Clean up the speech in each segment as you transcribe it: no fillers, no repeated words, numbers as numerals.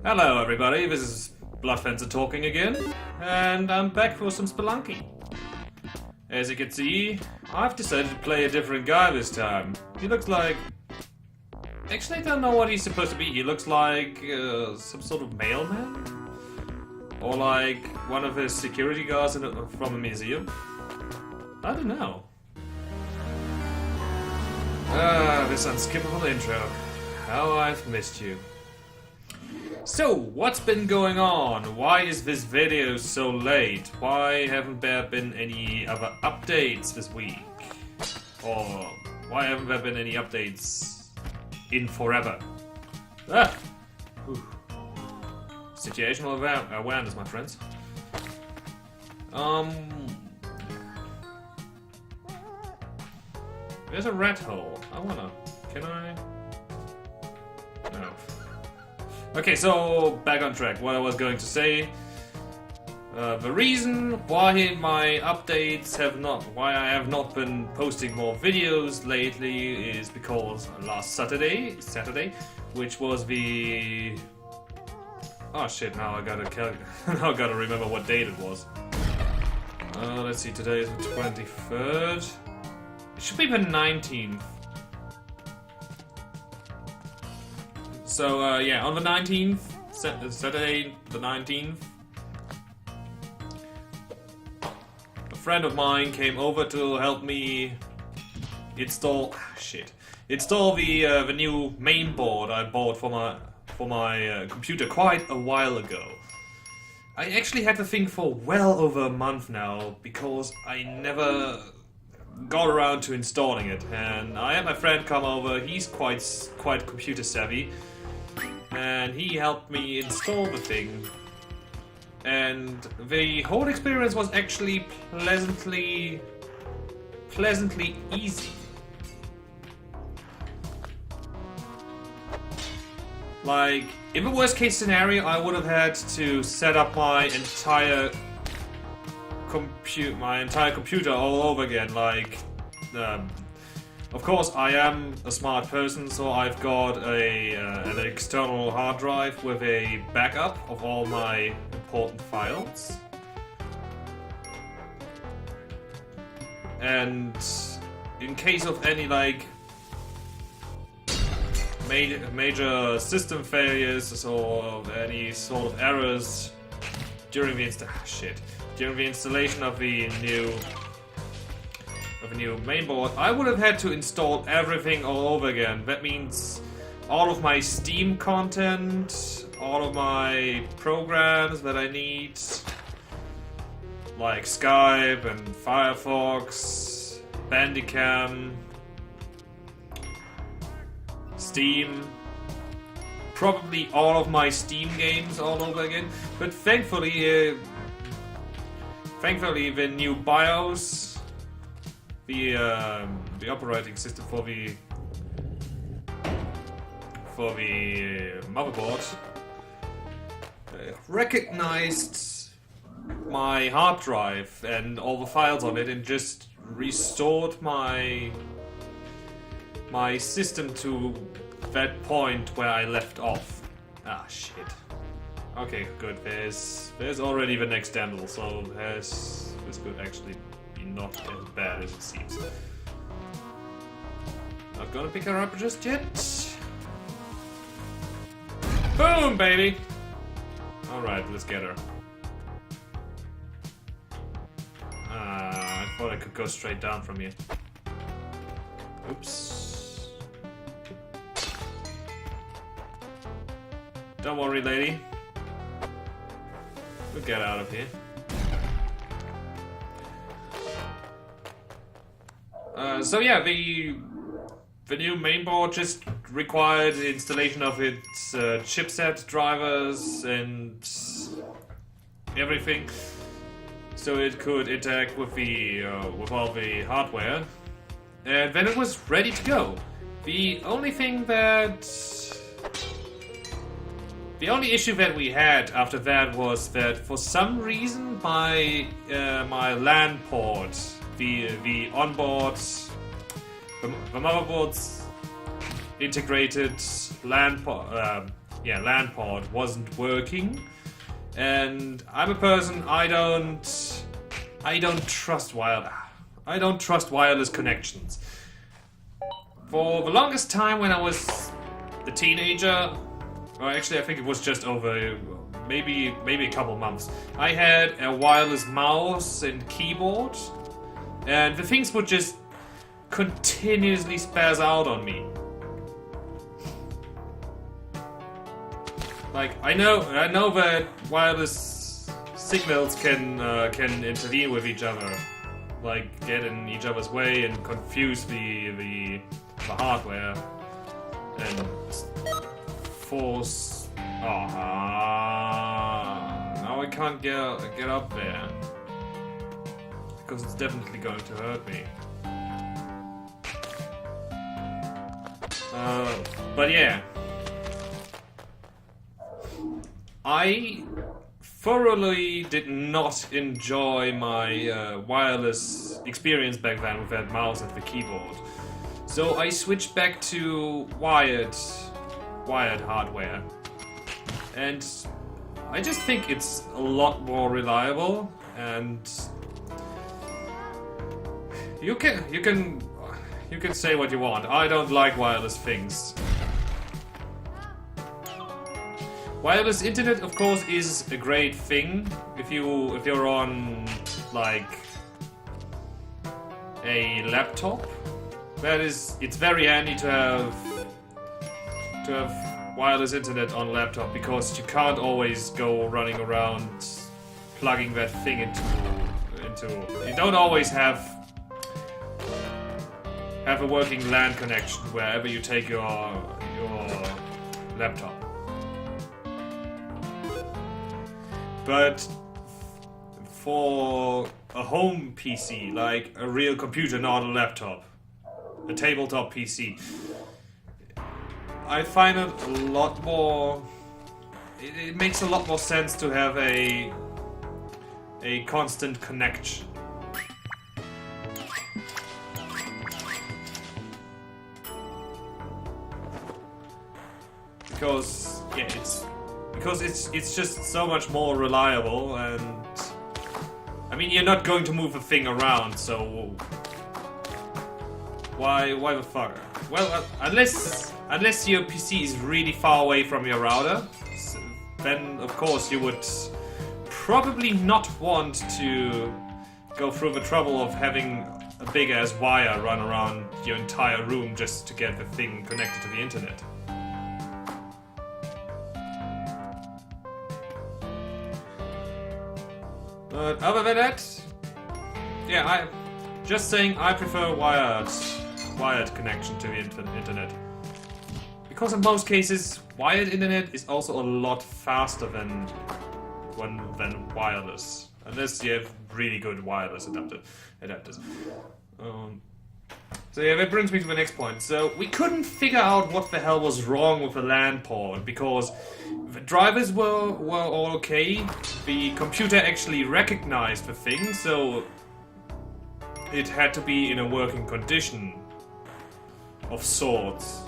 Hello everybody, this is Bloodfencer talking again, and I'm back for some Spelunking. As you can see, I've decided to play a different guy this time. He looks like... Actually, I don't know what he's supposed to be. He looks like some sort of mailman? Or like one of his security guards from a museum? I don't know. This unskippable intro. How I've missed you. So, what's been going on? Why is this video so late? Why haven't there been any other updates this week? Or why haven't there been any updates in forever? Ah! Whew. Situational awareness, my friends. There's a rat hole. Can I? No. Okay, so back on track. What I was going to say. The reason why my updates why I have not been posting more videos lately is because last Saturday, which was the... Oh shit! Now I gotta remember what date it was. Let's see. Today is the 23rd. It should be the 19th. So, yeah, on the 19th, Saturday the 19th, a friend of mine came over to help me install the new mainboard I bought for my computer quite a while ago. I actually had the thing for well over a month now, because I never got around to installing it, and I had my friend come over. He's quite computer savvy. And he helped me install the thing, and the whole experience was actually pleasantly easy. Like, in the worst case scenario, I would have had to set up my entire computer all over again. Like, of course, I am a smart person, so I've got an external hard drive with a backup of all my important files. And in case of any, like, major system failures or any sort of errors during the installation of the new mainboard, I would have had to install everything all over again. That means all of my Steam content, all of my programs that I need, like Skype and Firefox, Bandicam, Steam, probably all of my Steam games all over again. But thankfully the new BIOS, the operating system for the motherboard recognized my hard drive and all the files on it, and just restored my system to that point where I left off. Ah, shit. Okay, good. There's already the next handle, so this could actually not as bad as it seems. Not gonna pick her up just yet. Boom, baby! Alright, let's get her. I thought I could go straight down from here. Oops. Don't worry, lady. We'll get out of here. So yeah, the new mainboard just required the installation of its chipset drivers and everything, so it could interact with all the hardware, and then it was ready to go. The only issue that we had after that was that for some reason my LAN port, the onboard, the motherboard's integrated LAN LAN port wasn't working, and I'm a person I don't trust wireless connections. For the longest time when I was a teenager, or actually I think it was just over maybe a couple months, I had a wireless mouse and keyboard, and the things would just continuously spaz out on me. Like I know that wireless signals can intervene with each other, like get in each other's way and confuse the hardware and force. Now I can't get up there because it's definitely going to hurt me. But yeah, I thoroughly did not enjoy my wireless experience back then with that mouse and the keyboard. So I switched back to wired hardware. And I just think it's a lot more reliable, and you can say what you want. I don't like wireless things. Wireless internet, of course, is a great thing if you're on like a laptop. It's very handy to have wireless internet on a laptop, because you can't always go running around plugging that thing into. You don't always have a working LAN connection wherever you take your laptop. But for a home PC, like a real computer, not a laptop, a tabletop PC, I find it a lot more. It makes a lot more sense to have a constant connection. Because it's just so much more reliable, and I mean, you're not going to move a thing around, so why the fuck? Well, unless your PC is really far away from your router, then of course you would probably not want to go through the trouble of having a big ass wire run around your entire room just to get the thing connected to the internet. But other than that, yeah, I prefer wired connection to the internet. Because in most cases, wired internet is also a lot faster than wireless, unless you have really good wireless adapters. So yeah, that brings me to the next point. So we couldn't figure out what the hell was wrong with the LAN port, because the drivers were all okay. The computer actually recognized the thing, so it had to be in a working condition of sorts.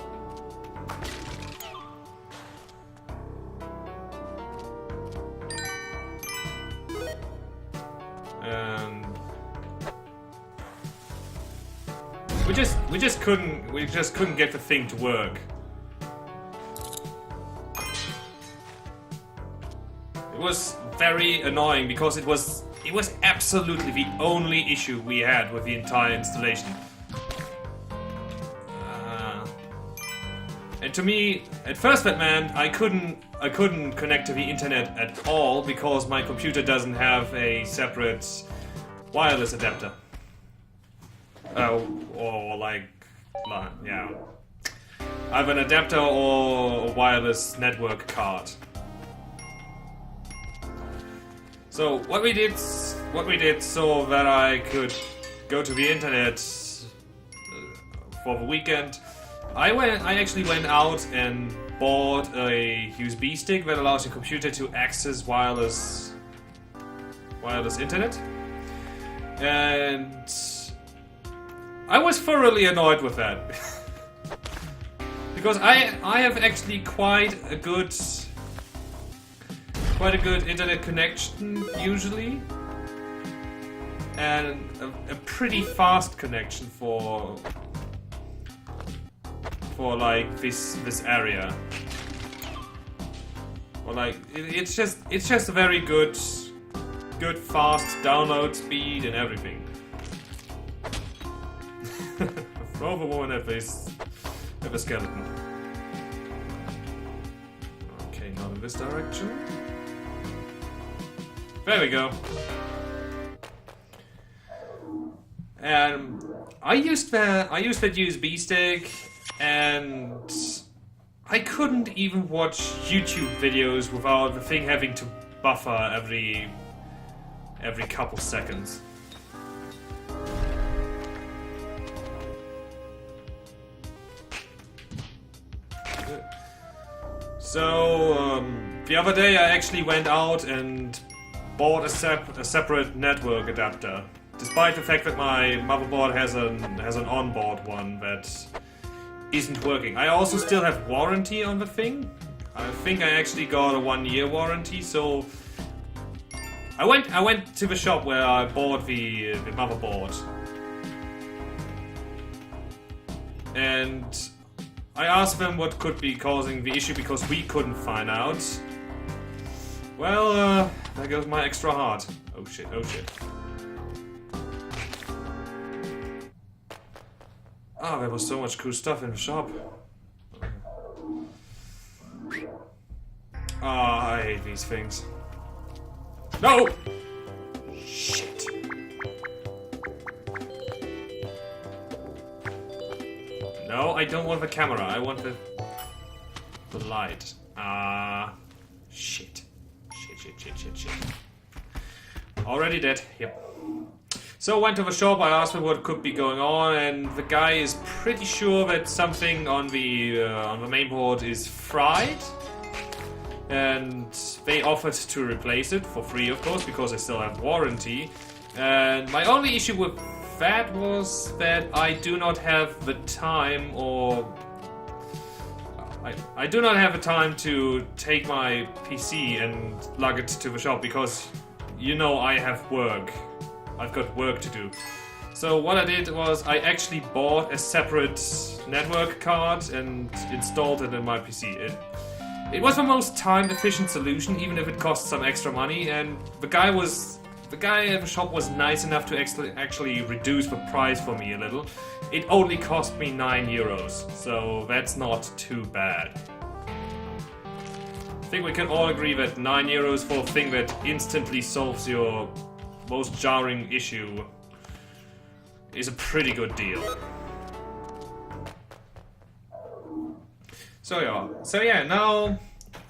And we just couldn't get the thing to work. It was very annoying because it was absolutely the only issue we had with the entire installation. And to me, at first that meant I couldn't connect to the internet at all because my computer doesn't have a separate wireless adapter. Yeah. I have an adapter or a wireless network card. So what we did so that I could go to the internet for the weekend, I actually went out and bought a USB stick that allows your computer to access wireless internet, and I was thoroughly annoyed with that. Because I have actually quite a good internet connection usually, and a pretty fast connection for like this area. Or like it's just a very good fast download speed and everything. Throw the woman at this skeleton. Okay, not in this direction. There we go. And I used that USB stick, and I couldn't even watch YouTube videos without the thing having to buffer every couple seconds. So the other day I actually went out and bought a separate network adapter, despite the fact that my motherboard has an onboard one that isn't working. I also still have warranty on the thing. I think I actually got a 1-year warranty, so I went to the shop where I bought the motherboard, and I asked them what could be causing the issue because we couldn't find out. Well, there goes my extra heart. Oh shit, oh shit. Ah, there was so much cool stuff in the shop. Ah, I hate these things. No! Shit. No, I don't want the camera. I want the light. Shit. Shit. Already dead. Yep. So I went to the shop, I asked him what could be going on, and the guy is pretty sure that something on the mainboard is fried. And they offered to replace it for free, of course, because I still have warranty. And my only issue with that was that I do not have the time, or I do not have the time to take my PC and lug it to the shop because, you know, I have work. I've got work to do. So what I did was I actually bought a separate network card and installed it in my PC. It was the most time-efficient solution, even if it cost some extra money. And the guy at the shop was nice enough to actually reduce the price for me a little. It only cost me €9, so that's not too bad. I think we can all agree that €9 for a thing that instantly solves your most jarring issue is a pretty good deal. So yeah, now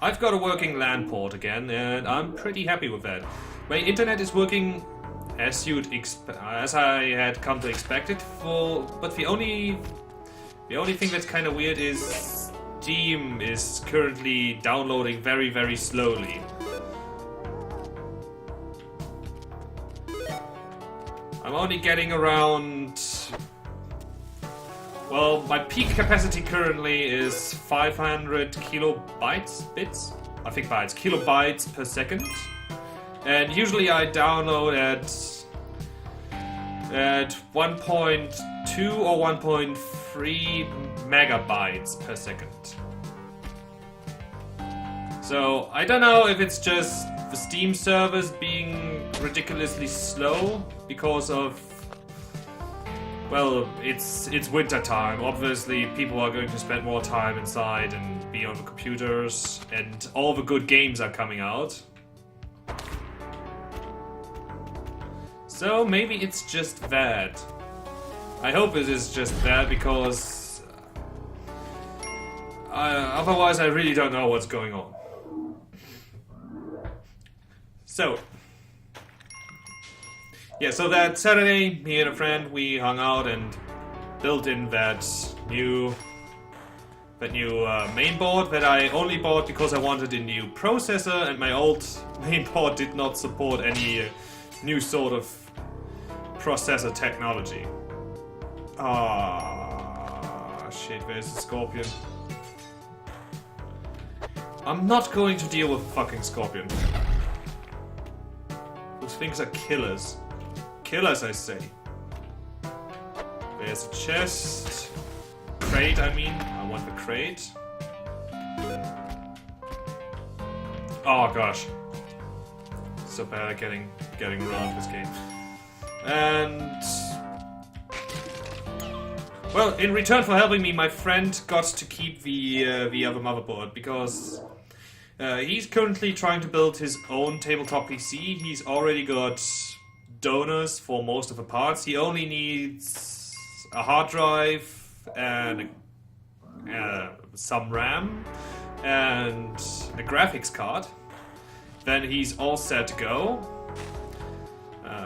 I've got a working LAN port again, and I'm pretty happy with that. My internet is working as I had come to expect it. But the only thing that's kind of weird is Steam is currently downloading very, very slowly. I'm only getting around... Well, my peak capacity currently is 500 kilobytes per second. And usually I download at 1.2 or 1.3 megabytes per second. So I don't know if it's just the Steam servers being ridiculously slow because of, well, it's winter time. Obviously, people are going to spend more time inside and be on the computers, and all the good games are coming out. So maybe it's just that. I hope it is just that, because otherwise I really don't know what's going on. So, yeah, so that Saturday, me and a friend, we hung out and built in that new mainboard that I only bought because I wanted a new processor, and my old mainboard did not support any new sort of processor technology. Ah, shit, where's the scorpion? I'm not going to deal with fucking Scorpion. Those things are killers. Killers, I say. There's a chest. Crate, I mean. I want the crate. Oh gosh. So bad at getting around this game. And... well, in return for helping me, my friend got to keep the other motherboard because he's currently trying to build his own tabletop PC. He's already got donors for most of the parts. He only needs a hard drive and some RAM and a graphics card. Then he's all set to go.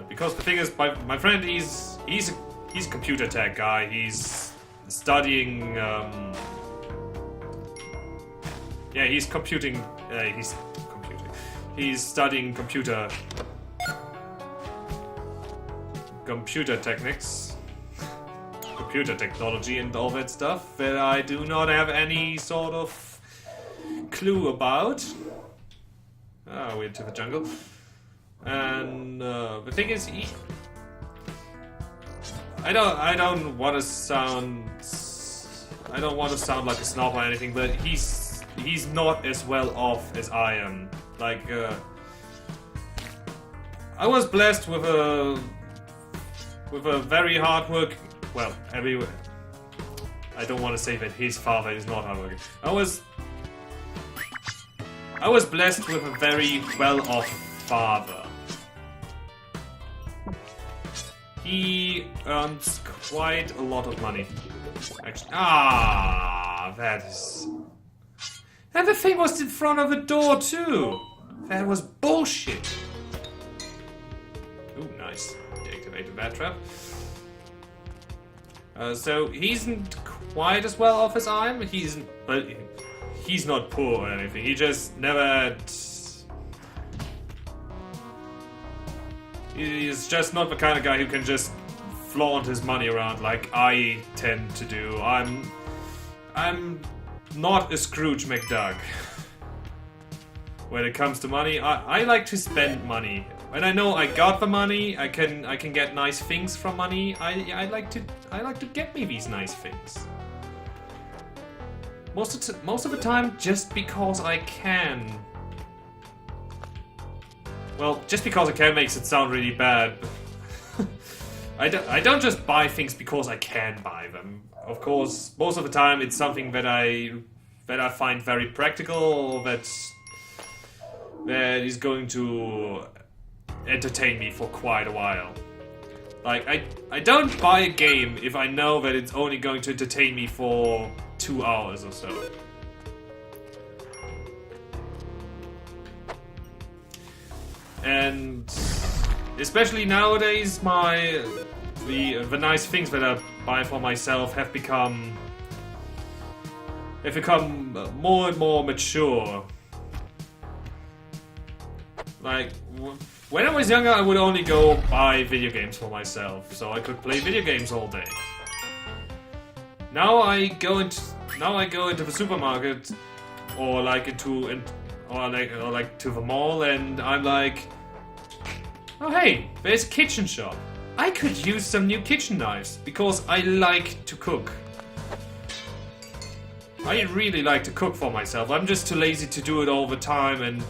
Because the thing is, my friend, he's a computer tech guy. He's studying. Yeah, he's computing. He's computing. He's studying computer techniques, computer technology, and all that stuff that I do not have any sort of clue about. Oh, we're into the jungle. And the thing is, I don't want to sound like a snob or anything, but he's not as well off as I am. Like, I was blessed with a very hard work. Well, everywhere. I don't want to say that his father is not hardworking. I was blessed with a very well-off father. He earns quite a lot of money. Actually, that is... and the thing was in front of the door too! That was bullshit! Ooh, nice. Deactivated that trap. So he's not quite as well off as I am. But he's not poor or anything. He just never had... he's just not the kind of guy who can just flaunt his money around like I tend to do. I'm not a Scrooge McDuck. When it comes to money, I like to spend money. When I know I got the money, I can get nice things from money. I like to get me these nice things. Most of the time, just because I can. Well, just because I can makes it sound really bad. I don't just buy things because I can buy them. Of course, most of the time it's something that I find very practical, or that is going to entertain me for quite a while. Like, I don't buy a game if I know that it's only going to entertain me for 2 hours or so. And especially nowadays, the nice things that I buy for myself have become more and more mature. Like, when I was younger, I would only go buy video games for myself, so I could play video games all day. Now I go into the supermarket, or to the mall, and I'm like, oh hey, there's a kitchen shop. I could use some new kitchen knives because I like to cook. I really like to cook for myself. I'm just too lazy to do it all the time, and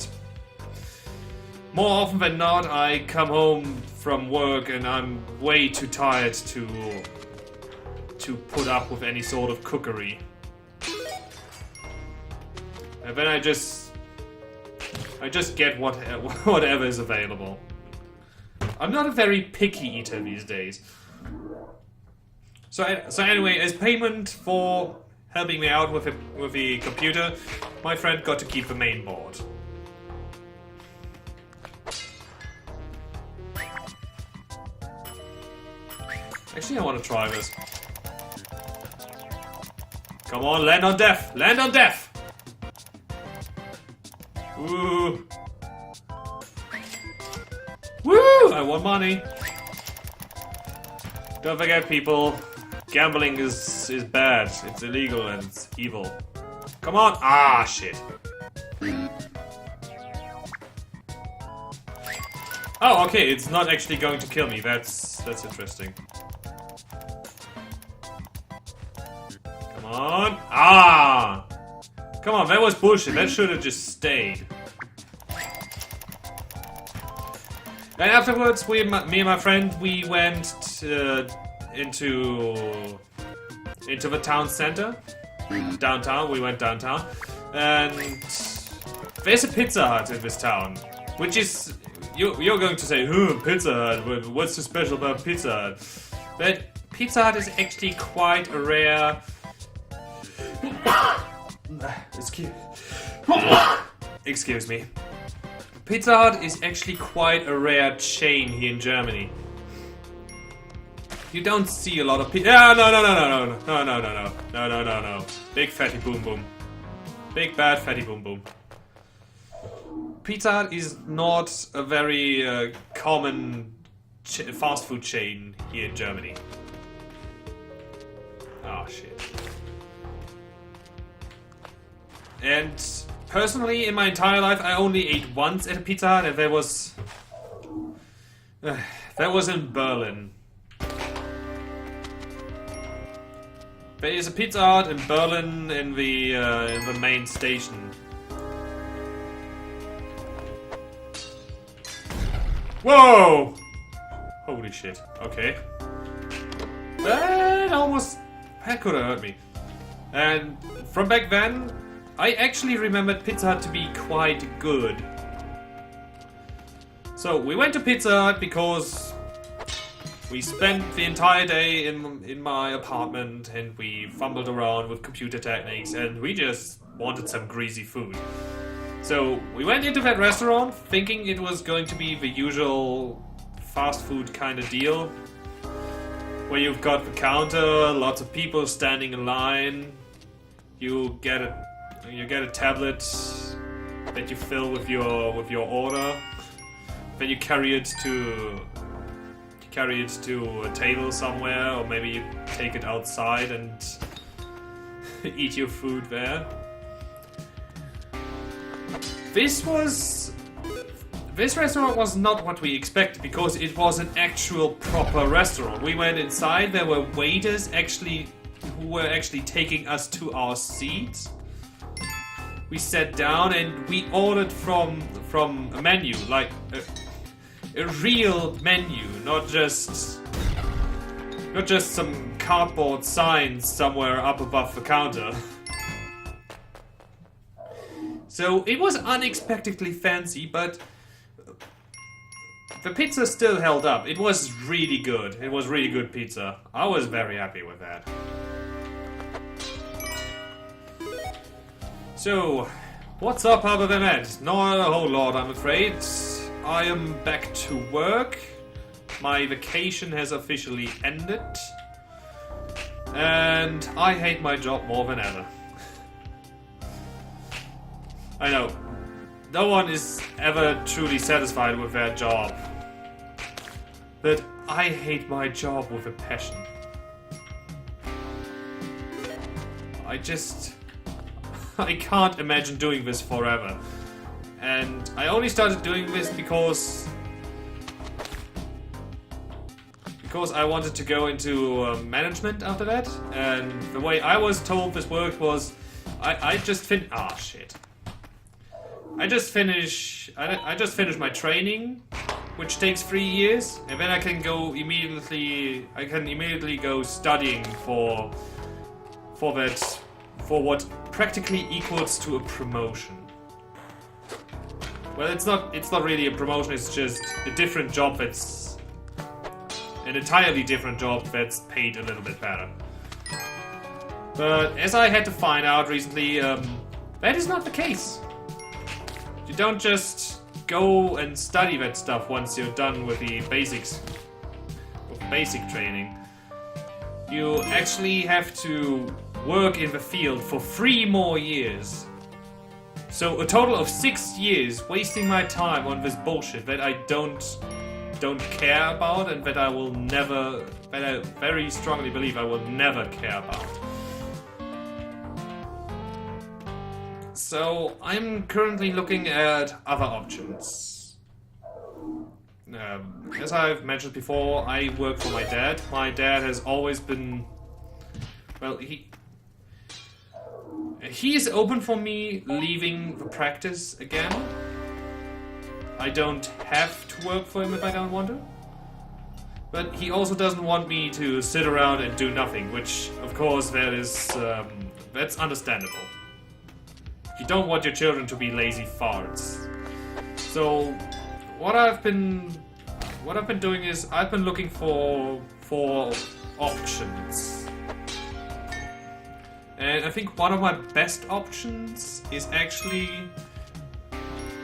more often than not, I come home from work and I'm way too tired to put up with any sort of cookery. And then I just get whatever is available. I'm not a very picky eater these days. So anyway, as payment for helping me out with the computer, my friend got to keep the main board. Actually, I want to try this. Come on, land on death! Land on death! Woo! Woo! I won money. Don't forget, people, gambling is bad. It's illegal and it's evil. Come on! Ah, shit. Oh, okay, it's not actually going to kill me. That's interesting. Come on. Ah! Come on, that was bullshit. That should have just stayed. And afterwards, me and my friend, we went into the town center. Downtown, we went downtown. And there's a Pizza Hut in this town. Which is... You're going to say, Pizza Hut, what's so special about Pizza Hut? But Pizza Hut is actually quite a rare... Excuse me. Pizza Hut is actually quite a rare chain here in Germany. You don't see a lot of pizza. No. Big fatty boom boom. Big bad fatty boom boom. Pizza Hut is not a very common fast food chain here in Germany. Oh shit. And personally, in my entire life, I only ate once at a Pizza Hut, and that was in Berlin. There is a Pizza Hut in Berlin in the main station. Whoa! Holy shit. Okay. That could have hurt me. And from back then, I actually remembered Pizza Hut to be quite good. So we went to Pizza Hut because we spent the entire day in my apartment and we fumbled around with computer techniques and we just wanted some greasy food. So we went into that restaurant thinking it was going to be the usual fast food kind of deal, where you've got the counter, lots of people standing in line, you get a tablet that you fill with your order, then you carry it to a table somewhere, or maybe you take it outside and eat your food there. This restaurant was not what we expected because it was an actual proper restaurant. We went inside, there were waiters who were actually taking us to our seats. We sat down and we ordered from a menu, like a real menu, not just some cardboard signs somewhere up above the counter. So it was unexpectedly fancy, but the pizza still held up. It was really good. It was really good pizza. I was very happy with that. So, what's up other than that? Not a whole lot, I'm afraid. I am back to work. My vacation has officially ended. And I hate my job more than ever. I know. No one is ever truly satisfied with their job. But I hate my job with a passion. I can't imagine doing this forever. And I only started doing this because I wanted to go into management after that. And the way I was told this worked was I just finished my training, which takes 3 years, and then I can immediately go studying for what practically equals to a promotion. Well, it's not really a promotion, it's just a different job that's an entirely different job that's paid a little bit better. But as I had to find out recently, that is not the case. You don't just go and study that stuff once you're done with the basics, with basic training. You actually have to work in the field for 3 more years. So a total of 6 years wasting my time on this bullshit that I don't care about and that I very strongly believe I will never care about. So I'm currently looking at other options. As I've mentioned before, I work for my dad. My dad has always been... Well, he is open for me leaving the practice again. I don't have to work for him if I don't want to. But he also doesn't want me to sit around and do nothing, which, of course, that's understandable. You don't want your children to be lazy farts. So, what I've been doing is I've been looking for options. And I think one of my best options is actually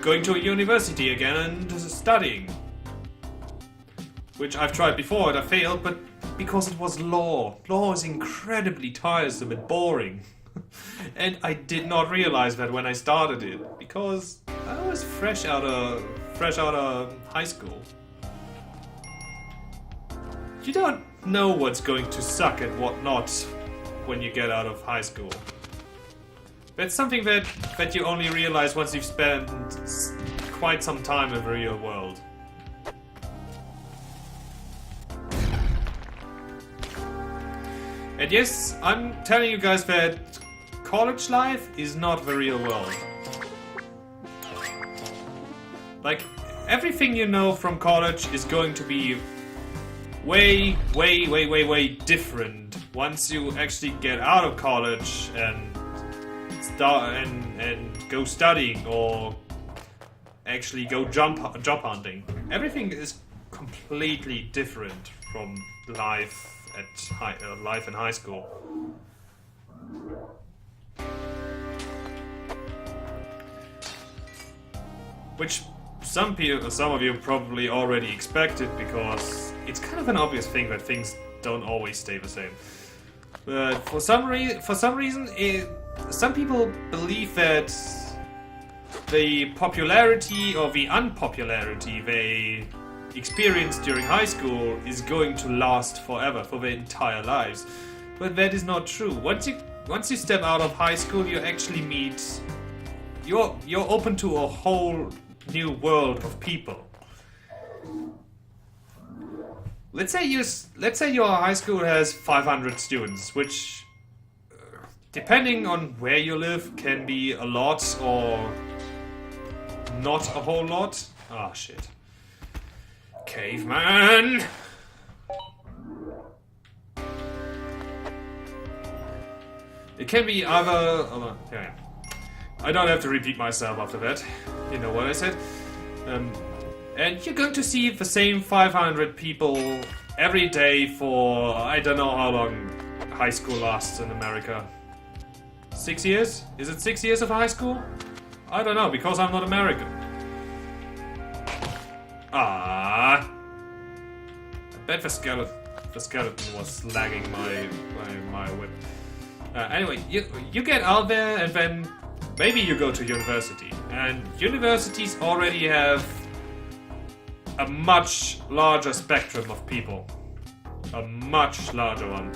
going to a university again and studying. Which I've tried before and I failed, but because it was law. Law is incredibly tiresome and boring. And I did not realize that when I started it, because I was fresh out of high school. You don't know what's going to suck and what not when you get out of high school. That's something that you only realize once you've spent quite some time in the real world. And yes, I'm telling you guys that college life is not the real world. Like, everything you know from college is going to be way different once you actually get out of college and start and go studying or actually go job hunting. Everything is completely different from life in high school. Which some of you probably already expected, because it's kind of an obvious thing that things don't always stay the same. But for some reason, some people believe that the popularity or the unpopularity they experienced during high school is going to last forever, for their entire lives. But that is not true. Once you step out of high school, you actually meet... You're open to a whole new world of people. Let's say your high school has 500 students, which, depending on where you live, can be a lot or not a whole lot. Ah, shit. Caveman! It can be either... yeah. I don't have to repeat myself after that. You know what I said. And you're going to see the same 500 people every day for... I don't know how long high school lasts in America. 6 years? Is it 6 years of high school? I don't know, because I'm not American. I bet the skeleton was lagging my whip. Anyway, you get out there and then maybe you go to university. And universities already have a much larger spectrum of people. A much larger one.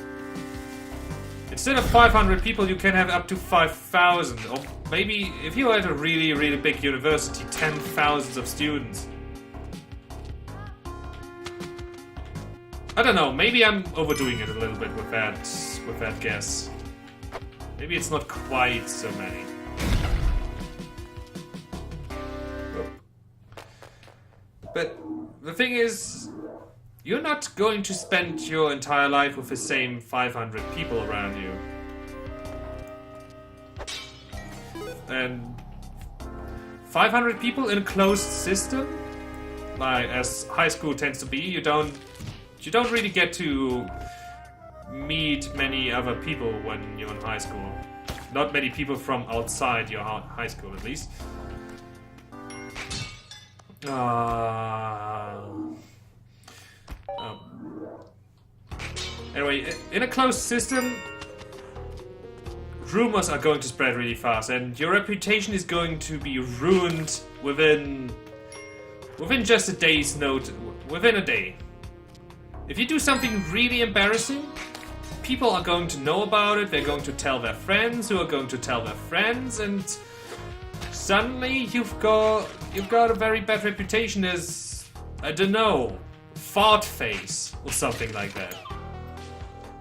Instead of 500 people, you can have up to 5,000. Or maybe, if you're at a really big university, 10,000 of students. I don't know, maybe I'm overdoing it a little bit with that guess. Maybe it's not quite so many. But the thing is, you're not going to spend your entire life with the same 500 people around you. And 500 people in a closed system, like as high school tends to be, you don't really get to meet many other people when you're in high school. Not many people from outside your high school, at least. Anyway, in a closed system, rumors are going to spread really fast, and your reputation is going to be ruined within just a day's notice. Within a day. If you do something really embarrassing, people are going to know about it, they're going to tell their friends, who are going to tell their friends, and suddenly you've got a very bad reputation as I don't know, fart face or something like that.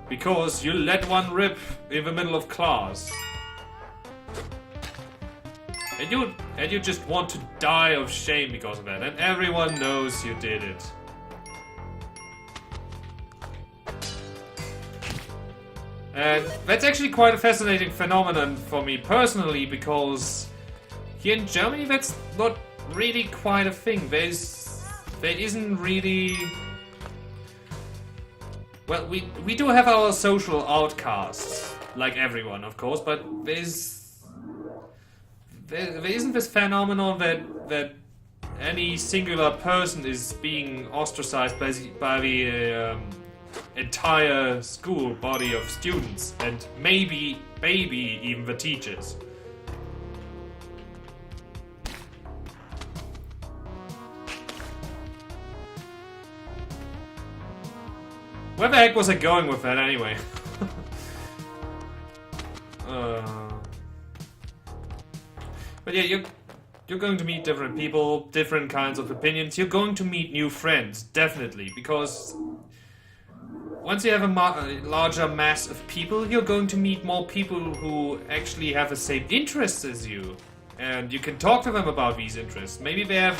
Because you let one rip in the middle of class. And you just want to die of shame because of that. And everyone knows you did it. And that's actually quite a fascinating phenomenon for me personally, because here in Germany that's not really quite a thing. There isn't really... Well, we do have our social outcasts, like everyone, of course, but there isn't this phenomenon that any singular person is being ostracized by the entire school body of students, and maybe even the teachers. Where the heck was I going with that anyway? But yeah, you're going to meet different people, different kinds of opinions. You're going to meet new friends, definitely, because once you have a larger mass of people, you're going to meet more people who actually have the same interests as you, and you can talk to them about these interests. Maybe they have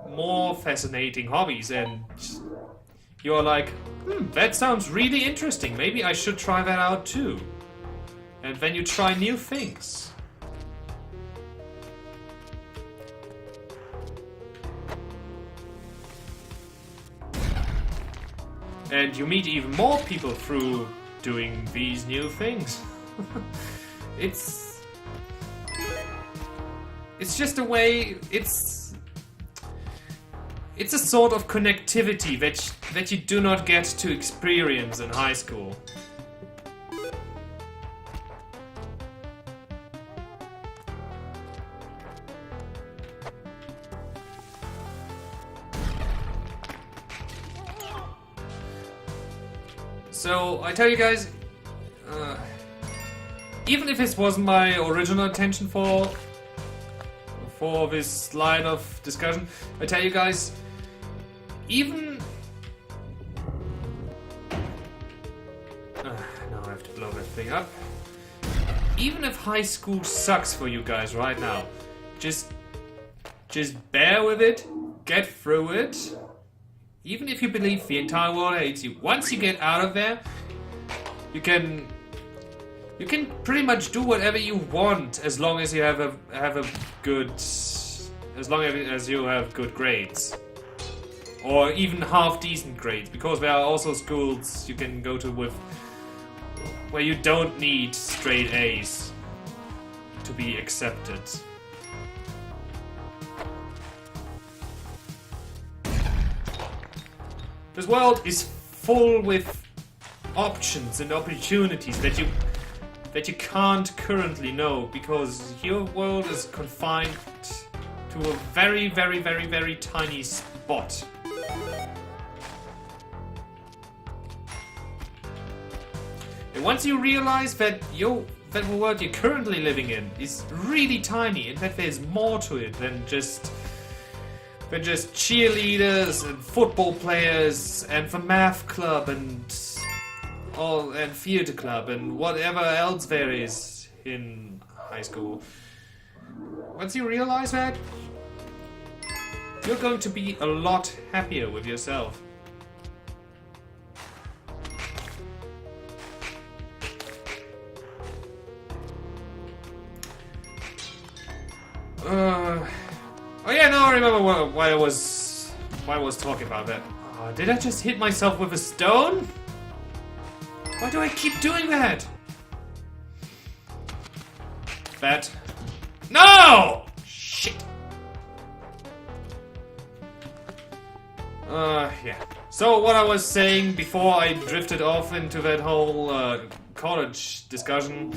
more fascinating hobbies, and you're like, that sounds really interesting. Maybe I should try that out too. And then you try new things. And you meet even more people through doing these new things. It's just a way, it's a sort of connectivity that you do not get to experience in high school. So, I tell you guys, even if this wasn't my original intention for this line of discussion, I tell you guys, even... now I have to blow that thing up. Even if high school sucks for you guys right now, just bear with it, get through it. Even if you believe the entire world hates you, once you get out of there, you can pretty much do whatever you want as long as you have a good, as long as you have good grades, or even half decent grades, because there are also schools you can go to where you don't need straight A's to be accepted. This world is full with options and opportunities that you can't currently know, because your world is confined to a very, very, very, very tiny spot. And once you realize that the world you're currently living in is really tiny, and that there's more to it than just cheerleaders and football players and the math club and theater club and whatever else there is in high school. Once you realize that, you're going to be a lot happier with yourself. Oh yeah, now I remember why I was talking about that. Did I just hit myself with a stone? Why do I keep doing that? No! Shit. Yeah. So what I was saying before I drifted off into that whole college discussion,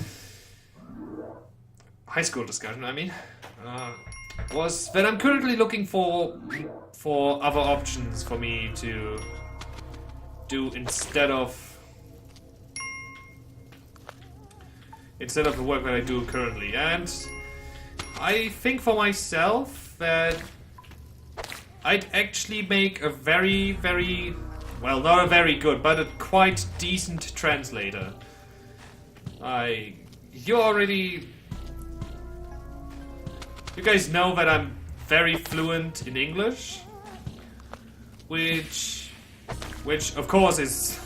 high school discussion, I mean, was that I'm currently looking for other options for me to do instead of the work that I do currently. And I think for myself that I'd actually make a very, very, well, not a very good, but a quite decent translator. You guys know that I'm very fluent in English, which of course is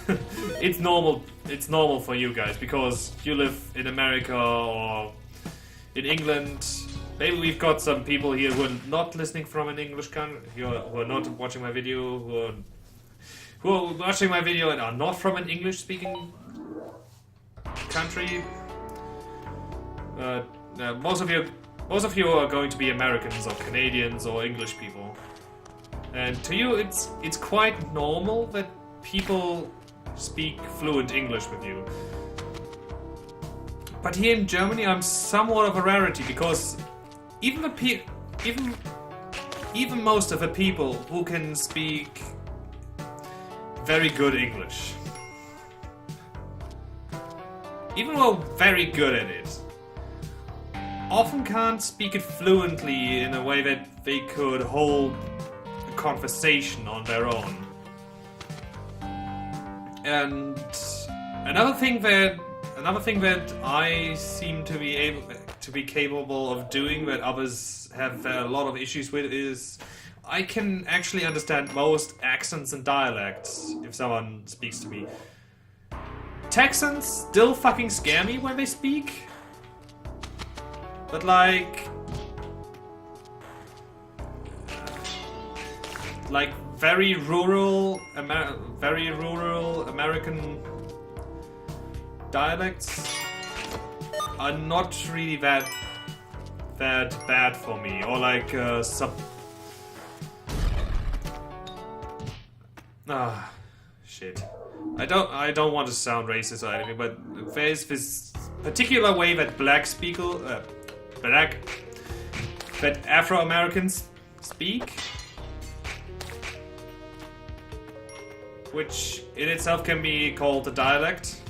it's normal for you guys because you live in America or in England. Maybe we've got some people here who are not listening from an English country, who are not watching my video, who are watching my video and are not from an English-speaking country. Most of you are going to be Americans or Canadians or English people, and to you it's quite normal that people speak fluent English with you. But here in Germany, I'm somewhat of a rarity because even most of the people who can speak very good English, even though very good at it, often can't speak it fluently in a way that they could hold a conversation on their own. And another thing that I seem to be capable of doing that others have a lot of issues with is I can actually understand most accents and dialects if someone speaks to me. Texans still fucking scare me when they speak. But like very rural American dialects are not really that bad for me, or like shit. I don't want to sound racist or anything, but there's this particular way that that Afro-Americans speak, which in itself can be called a dialect.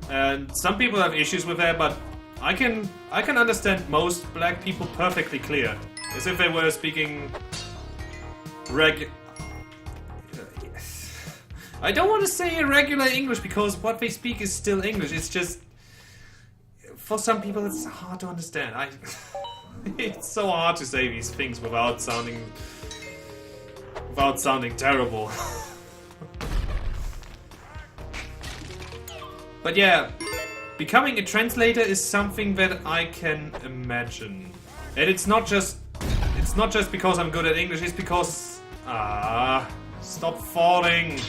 And some people have issues with that, but I can understand most black people perfectly clear, as if they were speaking I don't want to say irregular English because what they speak is still English. It's just for some people it's hard to understand. It's so hard to say these things without sounding terrible. But yeah, becoming a translator is something that I can imagine. And it's not just because I'm good at English, it's because stop falling.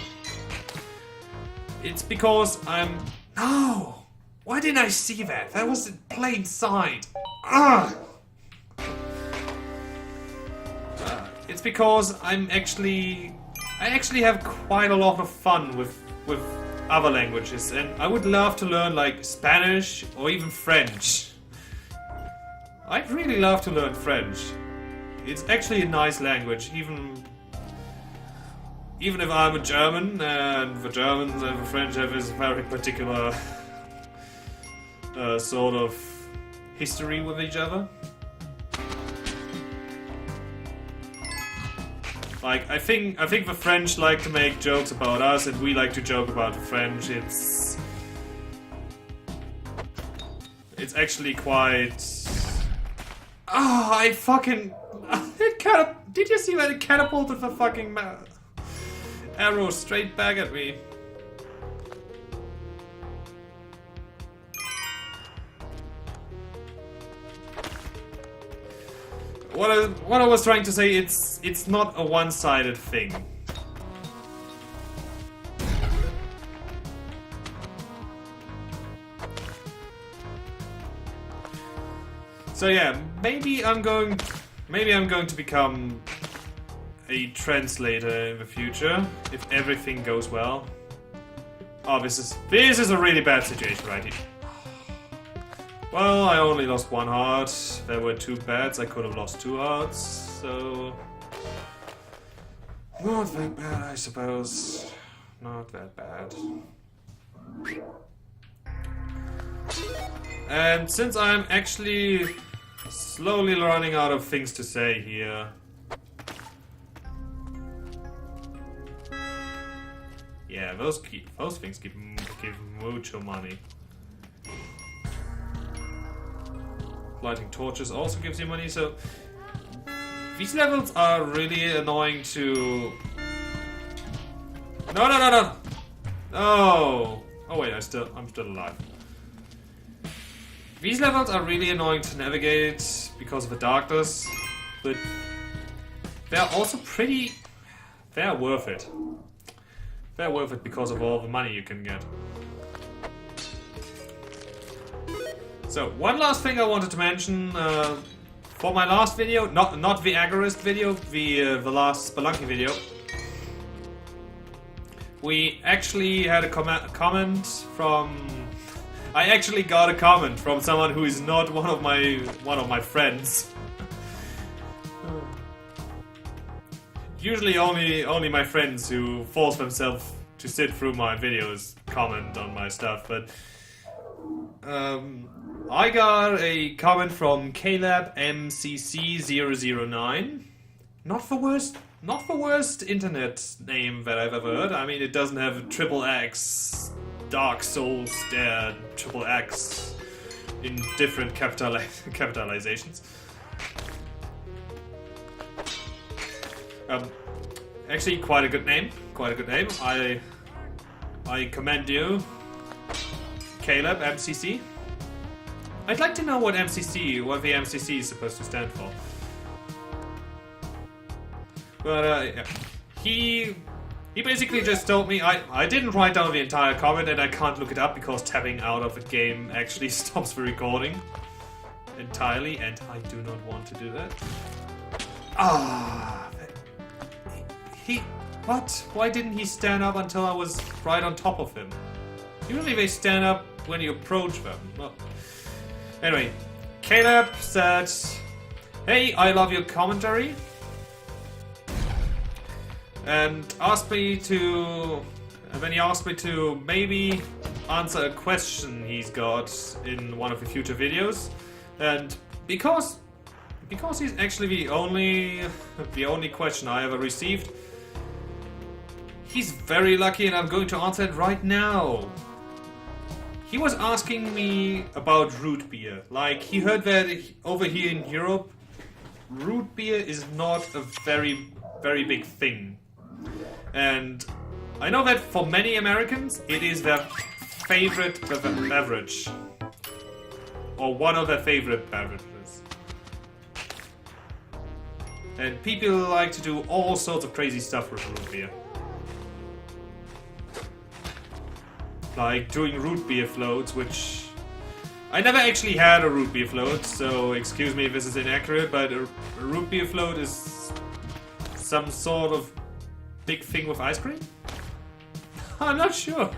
It's because no! Why didn't I see that? That was in plain sight. It's because I actually have quite a lot of fun with other languages, and I would love to learn like Spanish or even French. I'd really love to learn French. It's actually a nice language, even if I'm a German, and the Germans and the French have this very particular sort of history with each other. Like, I think the French like to make jokes about us, and we like to joke about the French. It's actually quite... I fucking... Did you see that it catapulted the fucking arrow straight back at me? What I was trying to say, it's not a one-sided thing. So yeah, maybe I'm going to become a translator in the future if everything goes well. Oh, this is a really bad situation right here. Well, I only lost one heart. There were 2 bats. I could have lost 2 hearts, so... Not that bad, I suppose. Not that bad. And since I'm actually Slowly running out of things to say here. Yeah, those things give mucho money. Lighting torches also gives you money, so these levels are really annoying to... No! Oh wait, I'm still alive. These levels are really annoying to navigate because of the darkness, but they're also they're worth it. They're worth it because of all the money you can get. So, one last thing I wanted to mention, for my last video, not the Agorist video, the last Spelunking video, we actually had a comment from... I actually got a comment from someone who is not one of my friends. Usually only my friends who force themselves to sit through my videos comment on my stuff, but I got a comment from Caleb MCC009. Not the worst internet name that I've ever heard. I mean, it doesn't have XXX, Dark Souls, there, XXX in different capitalizations. Actually, quite a good name. I commend you, Caleb MCC. I'd like to know what the MCC is supposed to stand for. But yeah. He basically just told me, I didn't write down the entire comment and I can't look it up because tapping out of the game actually stops the recording entirely, and I do not want to do that. What? Why didn't he stand up until I was right on top of him? Usually they stand up when you approach them. Well, anyway, Caleb said, "Hey, I love your commentary," and then he asked me to maybe answer a question he's got in one of the future videos, and because he's actually the only question I ever received, he's very lucky and I'm going to answer it right now. He was asking me about root beer. Like, he heard that over here in Europe, root beer is not a very, very big thing. And I know that for many Americans, it is their favorite beverage. Or one of their favorite beverages. And people like to do all sorts of crazy stuff with root beer. Like doing root beer floats, which... I never actually had a root beer float, so excuse me if this is inaccurate, but a root beer float is some sort of big thing with ice cream? I'm not sure.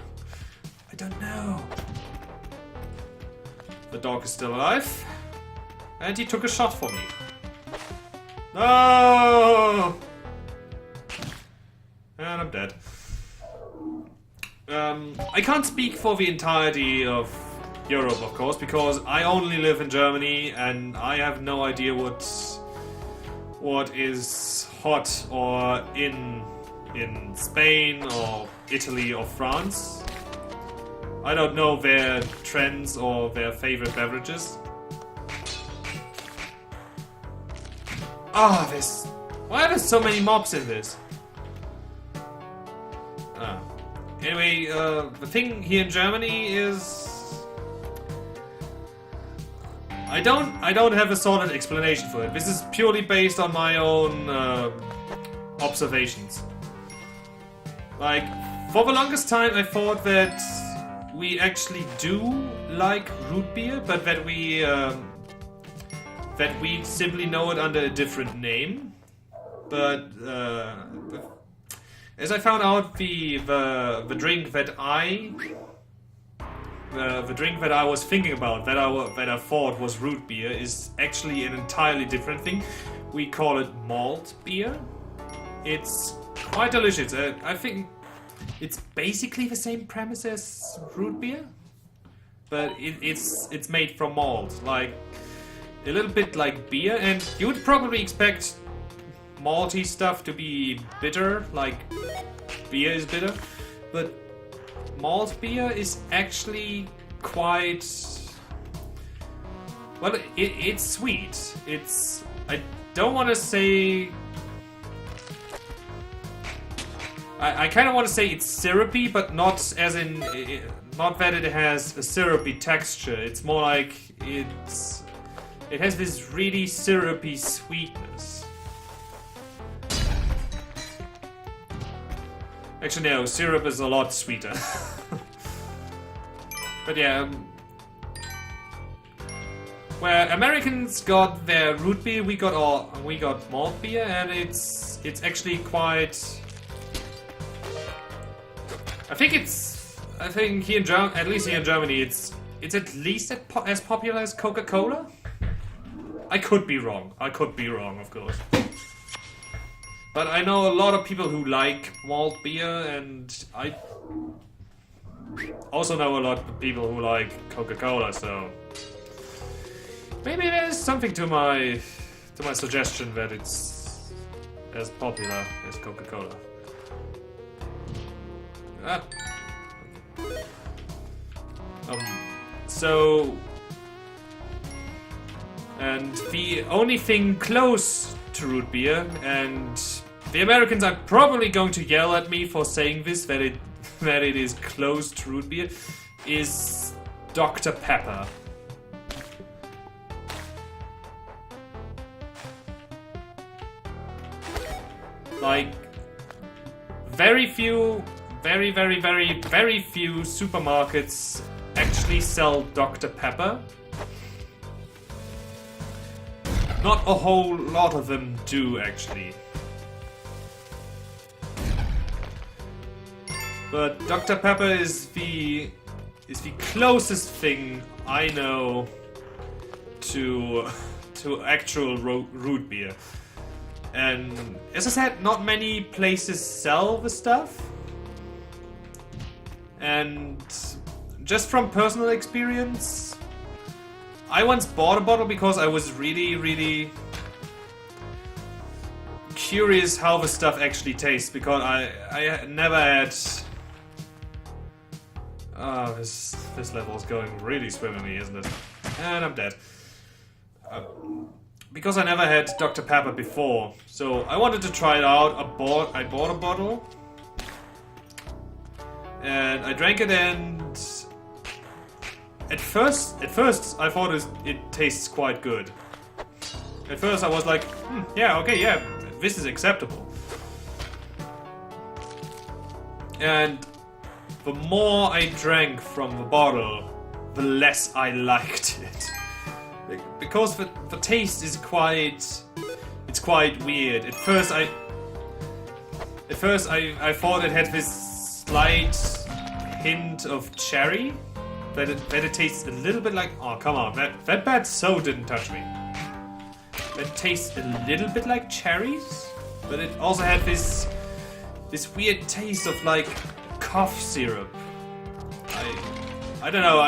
I don't know. The dog is still alive. And he took a shot for me. No! And I'm dead. I can't speak for the entirety of Europe, of course, because I only live in Germany and I have no idea what is hot or in Spain or Italy or France. I don't know their trends or their favorite beverages. Why are there so many mobs in this? Anyway, the thing here in Germany is... I don't have a solid explanation for it. This is purely based on my own observations. Like, for the longest time I thought that we actually do like root beer, but that we simply know it under a different name. But as I found out, the drink that I was thinking about, that I thought was root beer, is actually an entirely different thing. We call it malt beer. It's quite delicious. I think it's basically the same premise as root beer, but it's made from malt. Like, a little bit like beer, and you would probably expect malty stuff to be bitter, like beer is bitter, but malt beer is actually quite... Well, it's sweet. It's... I don't want to say... I kind of want to say it's syrupy, but not as in... Not that it has a syrupy texture. It's more like it has this really syrupy sweetness. Actually, no, syrup is a lot sweeter. But yeah, where Americans got their root beer, we got malt beer, and it's actually quite. I think here in at least here in Germany, it's at least as popular as Coca-Cola. I could be wrong. Of course. But I know a lot of people who like malt beer, and I also know a lot of people who like Coca-Cola. So maybe there's something to my suggestion that it's as popular as Coca-Cola. So, and the only thing close to root beer, and the Americans are probably going to yell at me for saying this, that it is close to root beer, is Dr. Pepper. Like, very few supermarkets actually sell Dr. Pepper. Not a whole lot of them do, actually. But Dr. Pepper is the closest thing I know to actual root beer. And as I said, not many places sell the stuff. And just from personal experience, I once bought a bottle because I was really curious how the stuff actually tastes, because I never had... Oh, this level is going really swimmingly, isn't it? And I'm dead. Because I never had Dr. Pepper before, so I wanted to try it out. I bought a bottle. And I drank it, and at first I thought it tastes quite good. At first I was like, yeah, okay, yeah, this is acceptable. And the more I drank from the bottle, the less I liked it. Because the taste is quite weird. At first I thought it had this slight hint of cherry, that it tastes a little bit like... Oh, come on, that bad so didn't touch me. That tastes a little bit like cherries, but it also had this weird taste of like cough syrup. I don't know,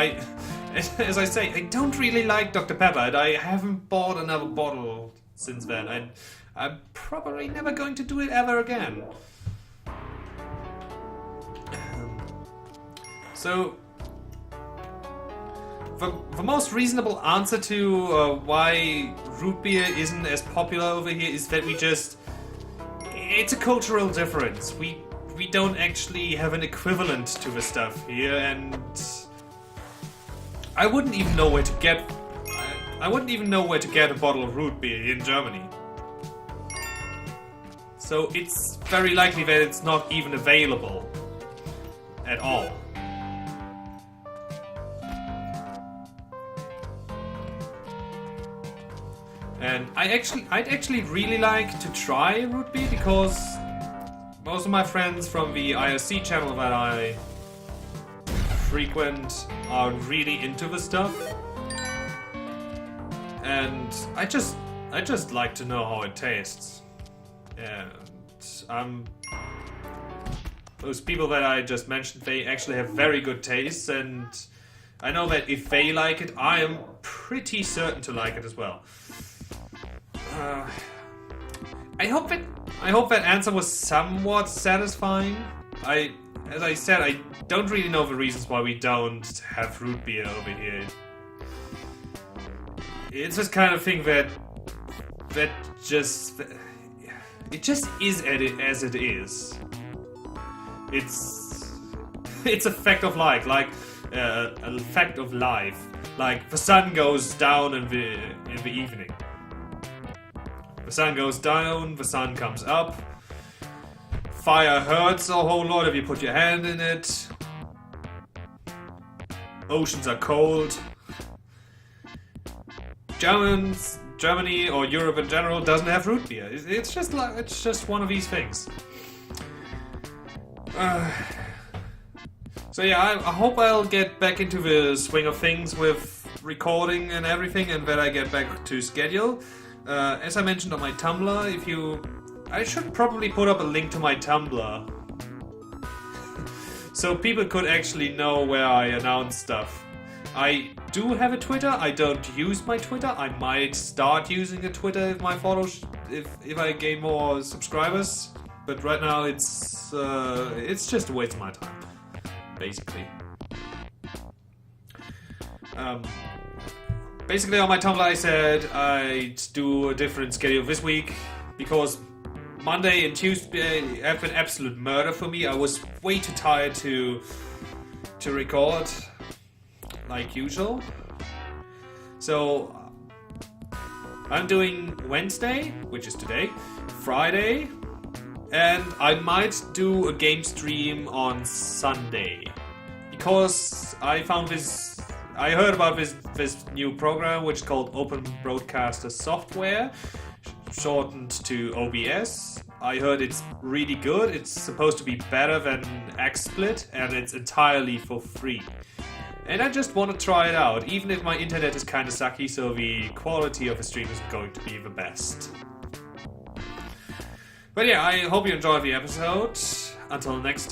as I say, I don't really like Dr. Pepper, and I haven't bought another bottle since then, and I'm probably never going to do it ever again. So, the most reasonable answer to why root beer isn't as popular over here is that it's a cultural difference. We don't actually have an equivalent to the stuff here, and I wouldn't even know where to get a bottle of root beer in Germany. So it's very likely that it's not even available at all. And I'd actually really like to try root beer, because most of my friends from the IRC channel that I frequent are really into the stuff. And I just like to know how it tastes. And those people that I just mentioned, they actually have very good tastes, and I know that if they like it, I am pretty certain to like it as well. I hope that answer was somewhat satisfying. As I said, I don't really know the reasons why we don't have root beer over here. It's this kind of thing that just is as it is. It's a fact of life, like a fact of life. Like the sun goes down in the evening. The sun goes down, the sun comes up. Fire hurts a whole lot if you put your hand in it. Oceans are cold. Germany or Europe in general doesn't have root beer. It's just one of these things. So yeah, I hope I'll get back into the swing of things with recording and everything, and that I get back to schedule. As I mentioned on my Tumblr, I should probably put up a link to my Tumblr so people could actually know where I announce stuff. I do have a Twitter. I don't use my Twitter. I might start using a Twitter if my follows, if I gain more subscribers. But right now it's just a waste of my time, basically. Basically on my Tumblr I said I'd do a different schedule this week because Monday and Tuesday have been absolute murder for me. I was way too tired to record like usual. So I'm doing Wednesday, which is today, Friday, and I might do a game stream on Sunday because I heard about this new program which is called Open Broadcaster Software, shortened to OBS. I heard it's really good. It's supposed to be better than XSplit, and it's entirely for free. And I just want to try it out, even if my internet is kind of sucky, so the quality of the stream isn't going to be the best. But yeah, I hope you enjoyed the episode. Until next time.